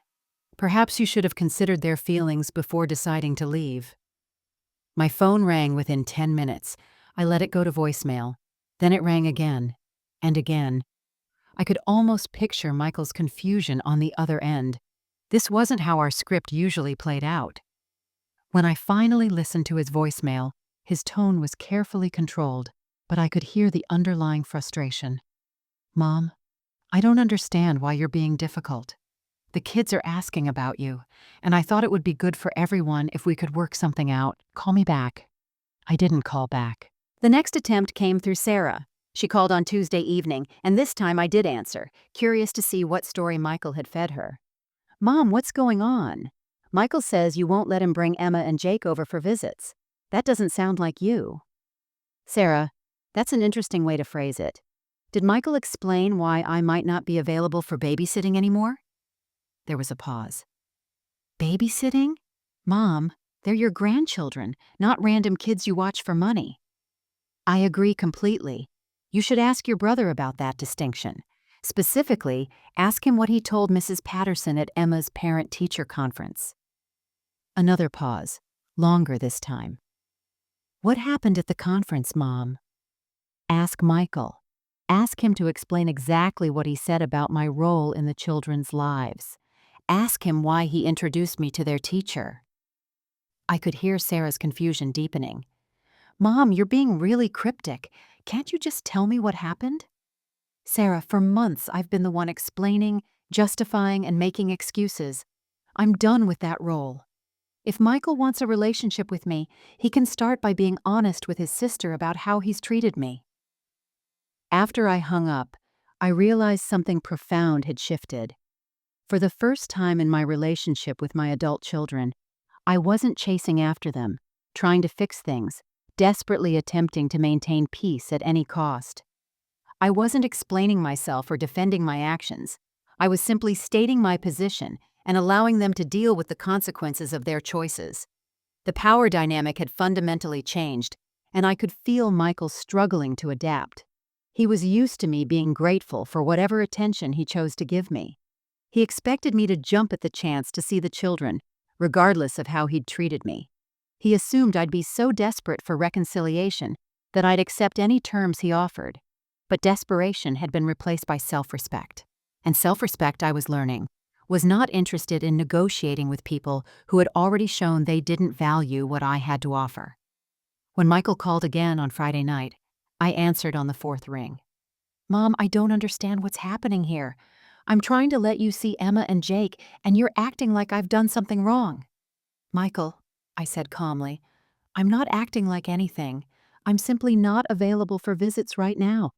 "Perhaps you should have considered their feelings before deciding to leave." My phone rang within 10 minutes. I let it go to voicemail. Then it rang again and again. I could almost picture Michael's confusion on the other end. This wasn't how our script usually played out. When I finally listened to his voicemail, his tone was carefully controlled, but I could hear the underlying frustration. "Mom, I don't understand why you're being difficult. The kids are asking about you, and I thought it would be good for everyone if we could work something out. Call me back." I didn't call back. The next attempt came through Sarah. She called on Tuesday evening, and this time I did answer, curious to see what story Michael had fed her. "Mom, what's going on? Michael says you won't let him bring Emma and Jake over for visits. That doesn't sound like you." "Sarah, that's an interesting way to phrase it. Did Michael explain why I might not be available for babysitting anymore?" There was a pause. "Babysitting? Mom, they're your grandchildren, not random kids you watch for money." "I agree completely. You should ask your brother about that distinction. Specifically, ask him what he told Mrs. Patterson at Emma's parent-teacher conference." Another pause, longer this time. "What happened at the conference, Mom?" "Ask Michael. Ask him to explain exactly what he said about my role in the children's lives. Ask him why he introduced me to their teacher." I could hear Sarah's confusion deepening. "Mom, you're being really cryptic. Can't you just tell me what happened?" "Sarah, for months I've been the one explaining, justifying, and making excuses. I'm done with that role. If Michael wants a relationship with me, he can start by being honest with his sister about how he's treated me." After I hung up, I realized something profound had shifted. For the first time in my relationship with my adult children, I wasn't chasing after them, trying to fix things, desperately attempting to maintain peace at any cost. I wasn't explaining myself or defending my actions. I was simply stating my position and allowing them to deal with the consequences of their choices. The power dynamic had fundamentally changed, and I could feel Michael struggling to adapt. He was used to me being grateful for whatever attention he chose to give me. He expected me to jump at the chance to see the children, regardless of how he'd treated me. He assumed I'd be so desperate for reconciliation that I'd accept any terms he offered. But desperation had been replaced by self-respect. And self-respect, I was learning, was not interested in negotiating with people who had already shown they didn't value what I had to offer. When Michael called again on Friday night, I answered on the fourth ring. "Mom, I don't understand what's happening here. I'm trying to let you see Emma and Jake, and you're acting like I've done something wrong." "Michael," I said calmly, "I'm not acting like anything. I'm simply not available for visits right now.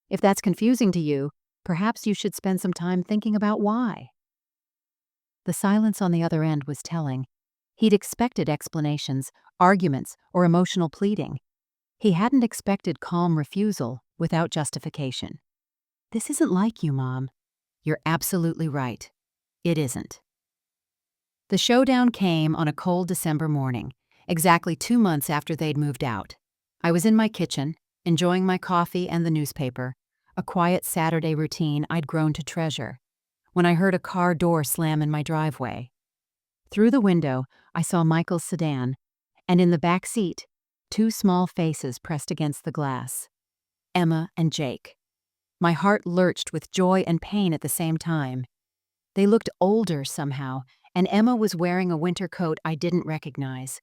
If that's confusing to you, perhaps you should spend some time thinking about why." The silence on the other end was telling. He'd expected explanations, arguments, or emotional pleading. He hadn't expected calm refusal without justification. "This isn't like you, Mom." "You're absolutely right. It isn't." The showdown came on a cold December morning, exactly 2 months after they'd moved out. I was in my kitchen, enjoying my coffee and the newspaper, a quiet Saturday routine I'd grown to treasure, when I heard a car door slam in my driveway. Through the window, I saw Michael's sedan, and in the back seat, 2 small faces pressed against the glass. Emma and Jake. My heart lurched with joy and pain at the same time. They looked older somehow, and Emma was wearing a winter coat I didn't recognize.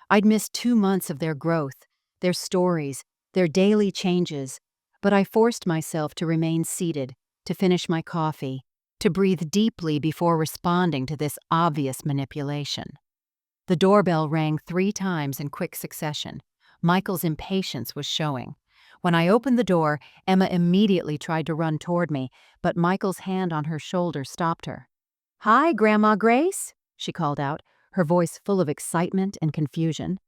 I'd missed 2 months of their growth, their stories, their daily changes, but I forced myself to remain seated, to finish my coffee, to breathe deeply before responding to this obvious manipulation. The doorbell rang 3 times in quick succession. Michael's impatience was showing. When I opened the door, Emma immediately tried to run toward me, but Michael's hand on her shoulder stopped her. "Hi, Grandma Grace," she called out, her voice full of excitement and confusion.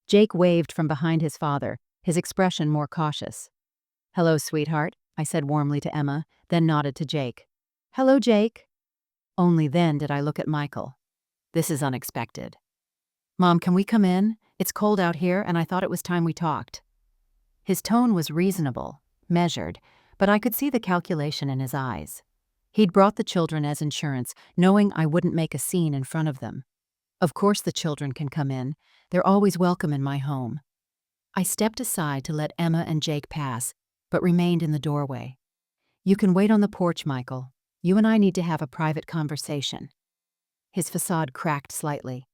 Jake waved from behind his father, his expression more cautious. "Hello, sweetheart," I said warmly to Emma, then nodded to Jake. "Hello, Jake." Only then did I look at Michael. This is unexpected. "Mom, can we come in? It's cold out here, and I thought it was time we talked." His tone was reasonable, measured, but I could see the calculation in his eyes. He'd brought the children as insurance, knowing I wouldn't make a scene in front of them. Of course the children can come in. They're always welcome in my home. I stepped aside to let Emma and Jake pass, but remained in the doorway. "You can wait on the porch, Michael. You and I need to have a private conversation." His facade cracked slightly.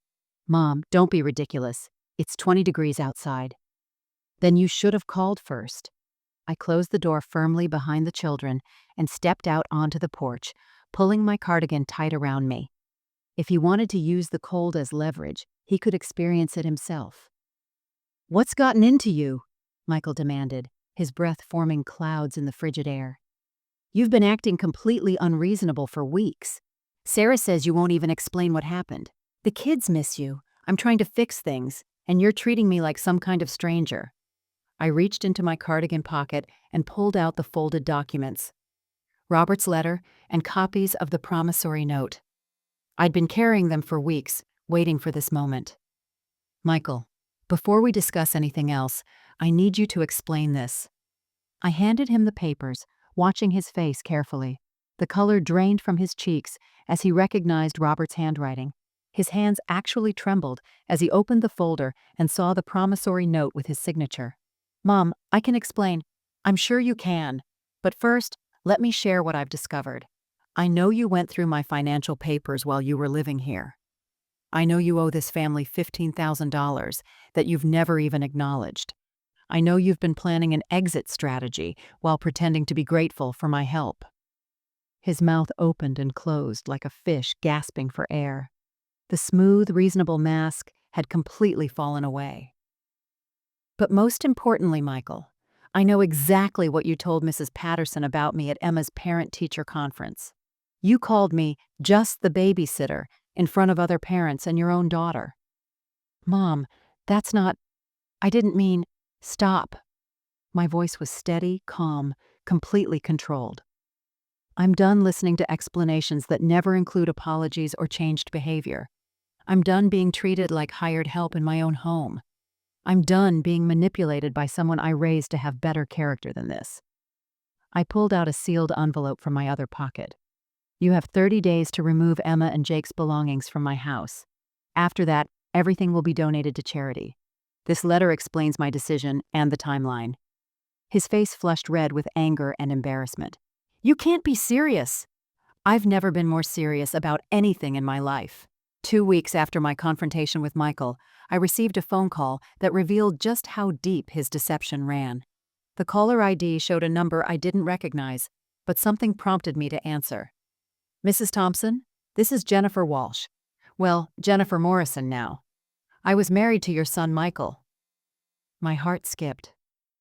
"Mom, don't be ridiculous. It's 20 degrees outside." "Then you should have called first." I closed the door firmly behind the children and stepped out onto the porch, pulling my cardigan tight around me. If he wanted to use the cold as leverage, he could experience it himself. "What's gotten into you?" Michael demanded, his breath forming clouds in the frigid air. "You've been acting completely unreasonable for weeks. Sarah says you won't even explain what happened. The kids miss you. I'm trying to fix things, and you're treating me like some kind of stranger." I reached into my cardigan pocket and pulled out the folded documents. Robert's letter and copies of the promissory note. I'd been carrying them for weeks, waiting for this moment. "Michael, before we discuss anything else, I need you to explain this." I handed him the papers, watching his face carefully. The color drained from his cheeks as he recognized Robert's handwriting. His hands actually trembled as he opened the folder and saw the promissory note with his signature. "Mom, I can explain." "I'm sure you can. But first, let me share what I've discovered. I know you went through my financial papers while you were living here. I know you owe this family $15,000 that you've never even acknowledged. I know you've been planning an exit strategy while pretending to be grateful for my help." His mouth opened and closed like a fish gasping for air. The smooth, reasonable mask had completely fallen away. "But most importantly, Michael, I know exactly what you told Mrs. Patterson about me at Emma's parent-teacher conference. You called me just the babysitter in front of other parents and your own daughter." "Mom, that's not... I didn't mean..." "Stop." My voice was steady, calm, completely controlled. "I'm done listening to explanations that never include apologies or changed behavior. I'm done being treated like hired help in my own home. I'm done being manipulated by someone I raised to have better character than this." I pulled out a sealed envelope from my other pocket. "You have 30 days to remove Emma and Jake's belongings from my house. After that, everything will be donated to charity. This letter explains my decision and the timeline." His face flushed red with anger and embarrassment. "You can't be serious." "I've never been more serious about anything in my life." 2 weeks after my confrontation with Michael, I received a phone call that revealed just how deep his deception ran. The caller ID showed a number I didn't recognize, but something prompted me to answer. "Mrs. Thompson, this is Jennifer Walsh. Well, Jennifer Morrison now. I was married to your son, Michael." My heart skipped.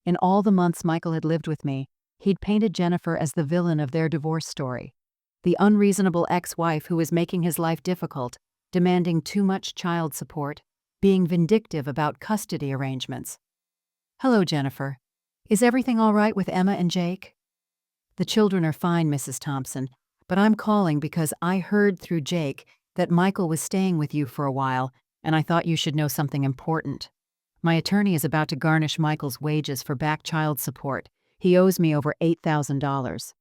In all the months Michael had lived with me, he'd painted Jennifer as the villain of their divorce story. The unreasonable ex-wife who was making his life difficult, demanding too much child support, being vindictive about custody arrangements. "Hello, Jennifer. Is everything all right with Emma and Jake?" "The children are fine, Mrs. Thompson, but I'm calling because I heard through Jake that Michael was staying with you for a while, and I thought you should know something important. My attorney is about to garnish Michael's wages for back child support. He owes me over $8,000.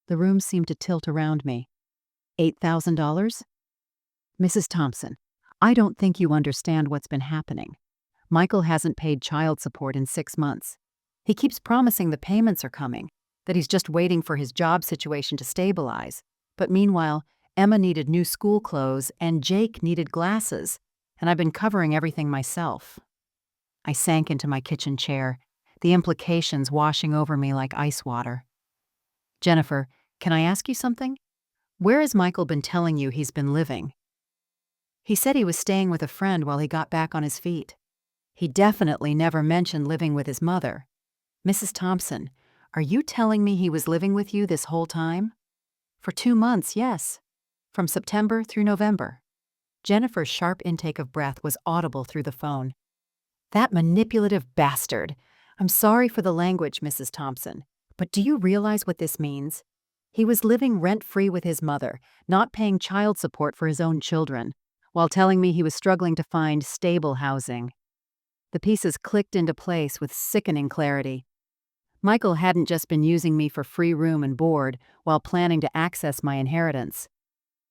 The room seemed to tilt around me. $8,000? "Mrs. Thompson, I don't think you understand what's been happening. Michael hasn't paid child support in 6 months. He keeps promising the payments are coming, that he's just waiting for his job situation to stabilize. But meanwhile, Emma needed new school clothes and Jake needed glasses, and I've been covering everything myself." I sank into my kitchen chair, the implications washing over me like ice water. "Jennifer, can I ask you something? Where has Michael been telling you he's been living?" "He said he was staying with a friend while he got back on his feet. He definitely never mentioned living with his mother. Mrs. Thompson, are you telling me he was living with you this whole time?" "For 2 months, yes." from September through November. Jennifer's sharp intake of breath was audible through the phone. That manipulative bastard. I'm sorry for the language, Mrs. Thompson, but do you realize what this means? He was living rent-free with his mother, not paying child support for his own children, while telling me he was struggling to find stable housing. The pieces clicked into place with sickening clarity. Michael hadn't just been using me for free room and board while planning to access my inheritance.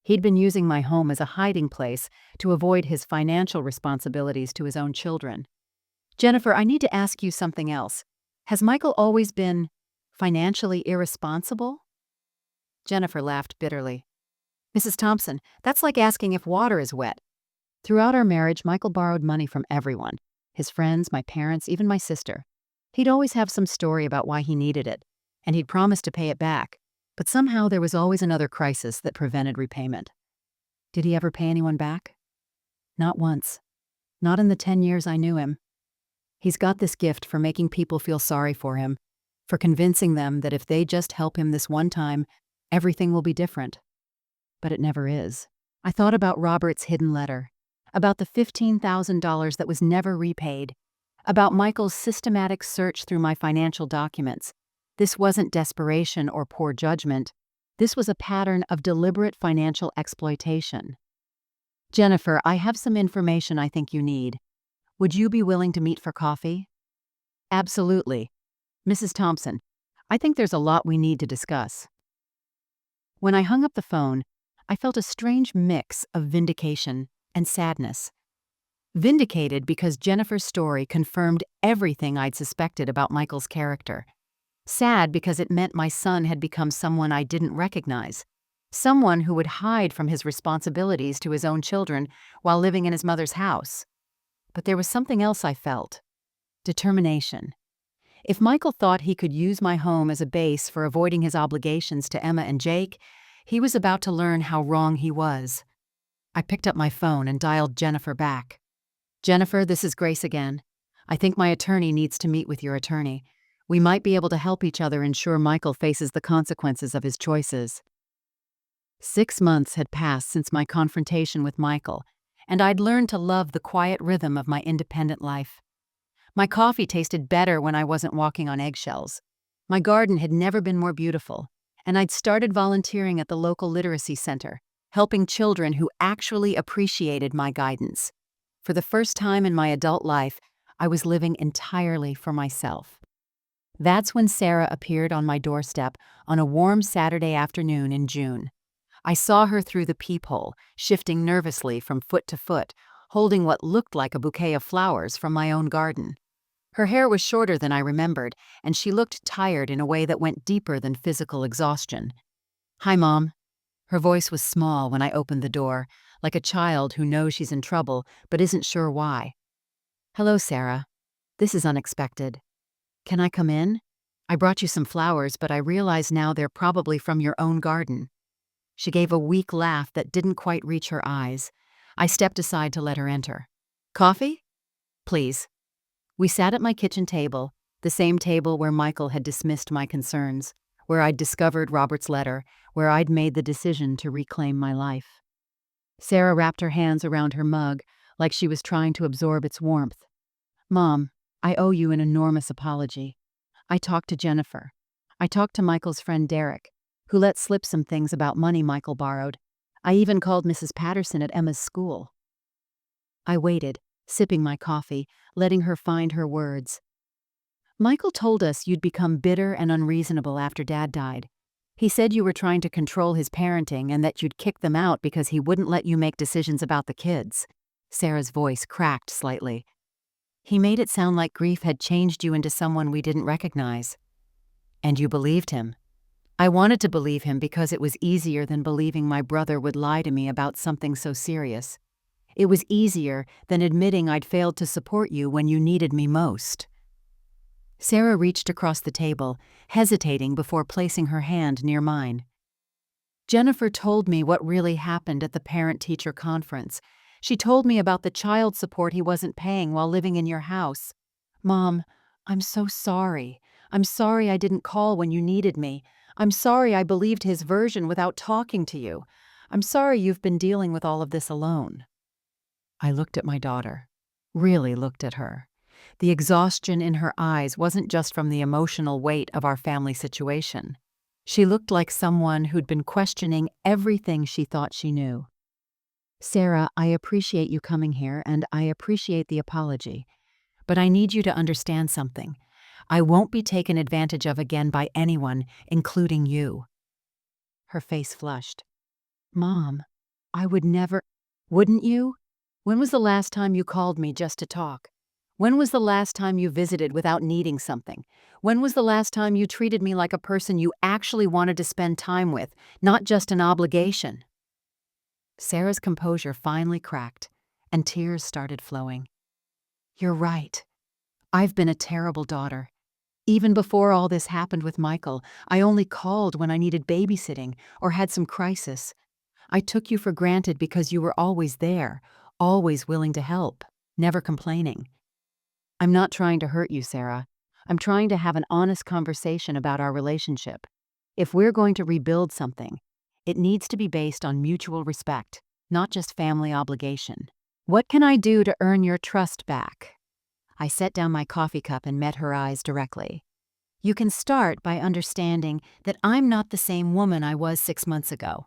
He'd been using my home as a hiding place to avoid his financial responsibilities to his own children. Jennifer, I need to ask you something else. Has Michael always been financially irresponsible? Jennifer laughed bitterly. Mrs. Thompson, that's like asking if water is wet. Throughout our marriage, Michael borrowed money from everyone. His friends, my parents, even my sister. He'd always have some story about why he needed it, and he'd promise to pay it back. But somehow there was always another crisis that prevented repayment. Did he ever pay anyone back? Not once. Not in the 10 years I knew him. He's got this gift for making people feel sorry for him, for convincing them that if they just help him this one time, everything will be different. But it never is. I thought about Robert's hidden letter, about the $15,000 that was never repaid, about Michael's systematic search through my financial documents. This wasn't desperation or poor judgment. This was a pattern of deliberate financial exploitation. Jennifer, I have some information I think you need. Would you be willing to meet for coffee? Absolutely. Mrs. Thompson, I think there's a lot we need to discuss. When I hung up the phone, I felt a strange mix of vindication and sadness. Vindicated because Jennifer's story confirmed everything I'd suspected about Michael's character. Sad because it meant my son had become someone I didn't recognize. Someone who would hide from his responsibilities to his own children while living in his mother's house. But there was something else I felt. Determination. If Michael thought he could use my home as a base for avoiding his obligations to Emma and Jake, he was about to learn how wrong he was. I picked up my phone and dialed Jennifer back. Jennifer, this is Grace again. I think my attorney needs to meet with your attorney. We might be able to help each other ensure Michael faces the consequences of his choices. 6 months had passed since my confrontation with Michael, and I'd learned to love the quiet rhythm of my independent life. My coffee tasted better when I wasn't walking on eggshells. My garden had never been more beautiful, and I'd started volunteering at the local literacy center, helping children who actually appreciated my guidance. For the first time in my adult life, I was living entirely for myself. That's when Sarah appeared on my doorstep on a warm Saturday afternoon in June. I saw her through the peephole, shifting nervously from foot to foot, holding what looked like a bouquet of flowers from my own garden. Her hair was shorter than I remembered, and she looked tired in a way that went deeper than physical exhaustion. "Hi, Mom." Her voice was small when I opened the door, like a child who knows she's in trouble but isn't sure why. "Hello, Sarah. This is unexpected. Can I come in? I brought you some flowers, but I realize now they're probably from your own garden." She gave a weak laugh that didn't quite reach her eyes. I stepped aside to let her enter. "Coffee?" "Please." We sat at my kitchen table, the same table where Michael had dismissed my concerns, where I'd discovered Robert's letter, where I'd made the decision to reclaim my life. Sarah wrapped her hands around her mug like she was trying to absorb its warmth. "Mom, I owe you an enormous apology. I talked to Jennifer. I talked to Michael's friend Derek, who let slip some things about money Michael borrowed. I even called Mrs. Patterson at Emma's school." I waited, sipping my coffee, letting her find her words. "Michael told us you'd become bitter and unreasonable after Dad died. He said you were trying to control his parenting and that you'd kick them out because he wouldn't let you make decisions about the kids." Sarah's voice cracked slightly. "He made it sound like grief had changed you into someone we didn't recognize. And you believed him." I wanted to believe him because it was easier than believing my brother would lie to me about something so serious. It was easier than admitting I'd failed to support you when you needed me most. Sarah reached across the table, hesitating before placing her hand near mine. "Jennifer told me what really happened at the parent-teacher conference. She told me about the child support he wasn't paying while living in your house. Mom, I'm so sorry. I'm sorry I didn't call when you needed me. I'm sorry I believed his version without talking to you. I'm sorry you've been dealing with all of this alone. I looked at my daughter, really looked at her. The exhaustion in her eyes wasn't just from the emotional weight of our family situation. She looked like someone who'd been questioning everything she thought she knew. Sarah, I appreciate you coming here and I appreciate the apology. But I need you to understand something. I won't be taken advantage of again by anyone, including you. Her face flushed. Mom, I would never. Wouldn't you? When was the last time you called me just to talk? When was the last time you visited without needing something? When was the last time you treated me like a person you actually wanted to spend time with, not just an obligation? Sarah's composure finally cracked, and tears started flowing. You're right. I've been a terrible daughter. Even before all this happened with Michael, I only called when I needed babysitting or had some crisis. I took you for granted because you were always there, always willing to help, never complaining. I'm not trying to hurt you, Sarah. I'm trying to have an honest conversation about our relationship. If we're going to rebuild something, it needs to be based on mutual respect, not just family obligation. What can I do to earn your trust back? I set down my coffee cup and met her eyes directly. You can start by understanding that I'm not the same woman I was 6 months ago.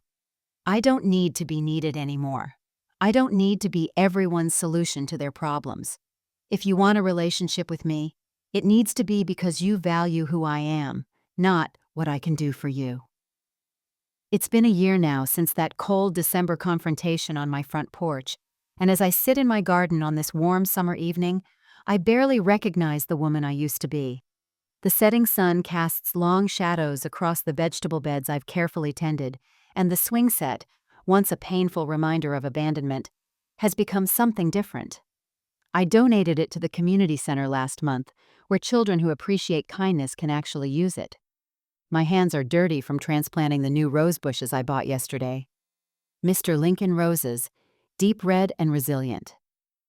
I don't need to be needed anymore. I don't need to be everyone's solution to their problems. If you want a relationship with me, it needs to be because you value who I am, not what I can do for you. It's been a year now since that cold December confrontation on my front porch, and as I sit in my garden on this warm summer evening, I barely recognize the woman I used to be. The setting sun casts long shadows across the vegetable beds I've carefully tended, and the swing set, once a painful reminder of abandonment, has become something different. I donated it to the community center last month, where children who appreciate kindness can actually use it. My hands are dirty from transplanting the new rose bushes I bought yesterday. Mr. Lincoln roses, deep red and resilient.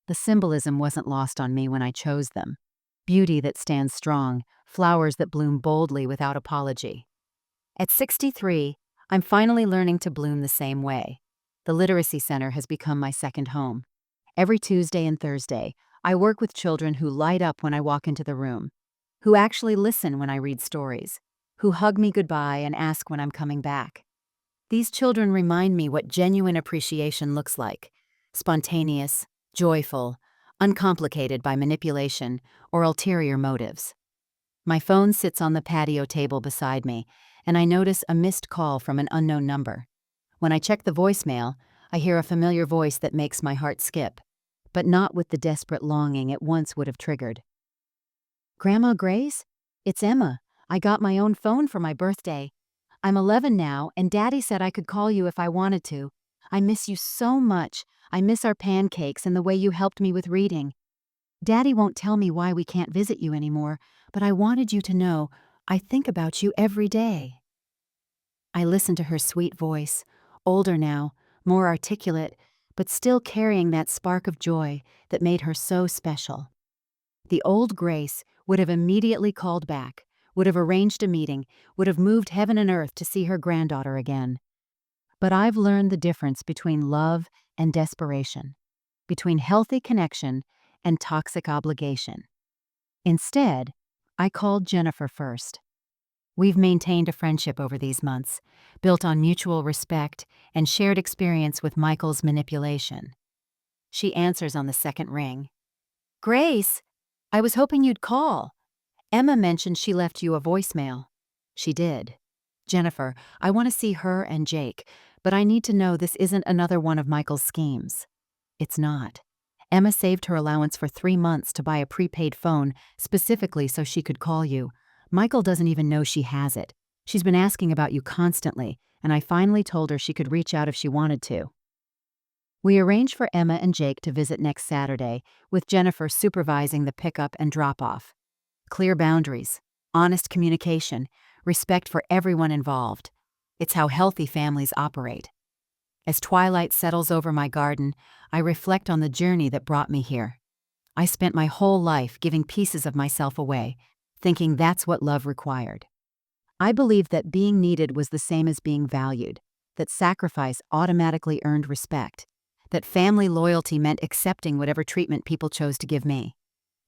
The symbolism wasn't lost on me when I chose them. Beauty that stands strong, flowers that bloom boldly without apology. At 63, I'm finally learning to bloom the same way. The Literacy Center has become my second home. Every Tuesday and Thursday, I work with children who light up when I walk into the room, who actually listen when I read stories, who hug me goodbye and ask when I'm coming back. These children remind me what genuine appreciation looks like: spontaneous, joyful, uncomplicated by manipulation or ulterior motives. My phone sits on the patio table beside me, and I notice a missed call from an unknown number. When I check the voicemail, I hear a familiar voice that makes my heart skip, but not with the desperate longing it once would have triggered. Grandma Grace? It's Emma. I got my own phone for my birthday. I'm 11 now, and Daddy said I could call you if I wanted to. I miss you so much. I miss our pancakes and the way you helped me with reading. Daddy won't tell me why we can't visit you anymore, but I wanted you to know I think about you every day. I listened to her sweet voice, older now, more articulate, but still carrying that spark of joy that made her so special. The old Grace would have immediately called back, would have arranged a meeting, would have moved heaven and earth to see her granddaughter again. But I've learned the difference between love and desperation, between healthy connection and toxic obligation. Instead, I called Jennifer first. We've maintained a friendship over these months, built on mutual respect and shared experience with Michael's manipulation. She answers on the second ring. Grace, I was hoping you'd call. Emma mentioned she left you a voicemail. She did. Jennifer, I want to see her and Jake, but I need to know this isn't another one of Michael's schemes. It's not. Emma saved her allowance for 3 months to buy a prepaid phone specifically so she could call you. Michael doesn't even know she has it. She's been asking about you constantly, and I finally told her she could reach out if she wanted to. We arranged for Emma and Jake to visit next Saturday, with Jennifer supervising the pickup and drop-off. Clear boundaries, honest communication, respect for everyone involved. It's how healthy families operate. As twilight settles over my garden, I reflect on the journey that brought me here. I spent my whole life giving pieces of myself away, thinking that's what love required. I believed that being needed was the same as being valued, that sacrifice automatically earned respect, that family loyalty meant accepting whatever treatment people chose to give me.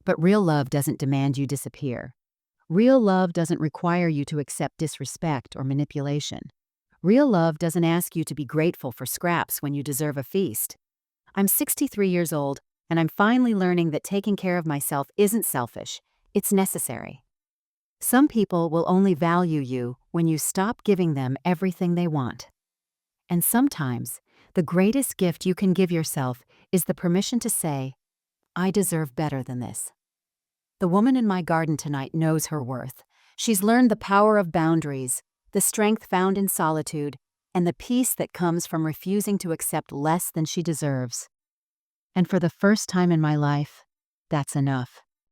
But real love doesn't demand you disappear. Real love doesn't require you to accept disrespect or manipulation. Real love doesn't ask you to be grateful for scraps when you deserve a feast. I'm 63 years old, and I'm finally learning that taking care of myself isn't selfish, it's necessary. Some people will only value you when you stop giving them everything they want. And sometimes, the greatest gift you can give yourself is the permission to say, I deserve better than this. The woman in my garden tonight knows her worth. She's learned the power of boundaries, the strength found in solitude, and the peace that comes from refusing to accept less than she deserves. And for the first time in my life, that's enough.